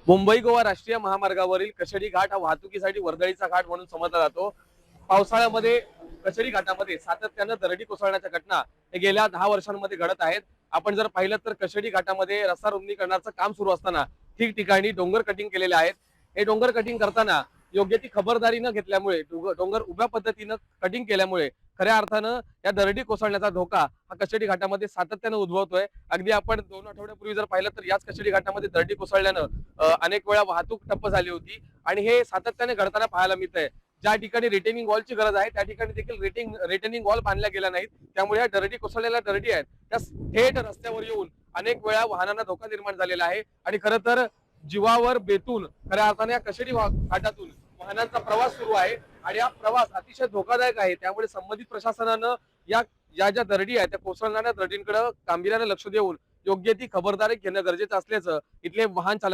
मुंबई गोवा राष्ट्रीय महामार्गावरील कशेडी घाट हा वाहतुकीसाठी वर्दळीचा घाट म्हणून समजला जातो. पावसाळ्यामध्ये कशेडी घाटामध्ये सातत्यानं दरडी कोसळण्याच्या घटना गेल्या 10 वर्षांमध्ये घडत आहेत. आपण जर पाहिलं तर कशेडी घाटामध्ये रस्ता रुंदीकरणाचं काम सुरू असताना ठिकठिकाणी डोंगर कटिंग केलेले आहेत. हे डोंगर कटिंग करताना योग्य ती खबरदारी न घेतल्यामुळे डोंगर उभ्या पद्धतीनं कटिंग केल्यामुळे खऱ्या अर्थानं या दरडी कोसळण्याचा धोका हा कशेडी घाटामध्ये सातत्यानं उद्भवतोय. अगदी आपण 2 आठवड्यापूर्वी जर पाहिलं तर याच कशेडी घाटामध्ये दरडी कोसळल्यानं अनेक वेळा वाहतूक ठप्प झाली होती आणि हे सातत्याने घडताना पाहायला मिळतंय. ज्या ठिकाणी रिटेनिंग वॉलची गरज आहे त्या ठिकाणी देखील रिटेनिंग वॉल बांधल्या गेल्या नाहीत. त्यामुळे या दरडी कोसळलेल्या दरडी आहेत त्या थेट रस्त्यावर येऊन अनेक वेळा वाहनांना धोका निर्माण झालेला आहे आणि खरं तर जीवावर बेतून खऱ्या अर्थाने या कशेडी घाटातून वाहनांचा प्रवास सुरू आहे आणि हा प्रवास अतिशय धोकादायक आहे. त्यामुळे संबंधित प्रशासनानं या ज्या दरडी आहेत त्या कोसळणाऱ्या दरडींकडे गांभीर्याने लक्ष देऊन योग्य ती खबरदारी घेणं गरजेचं असल्याचं इथले वाहन चालक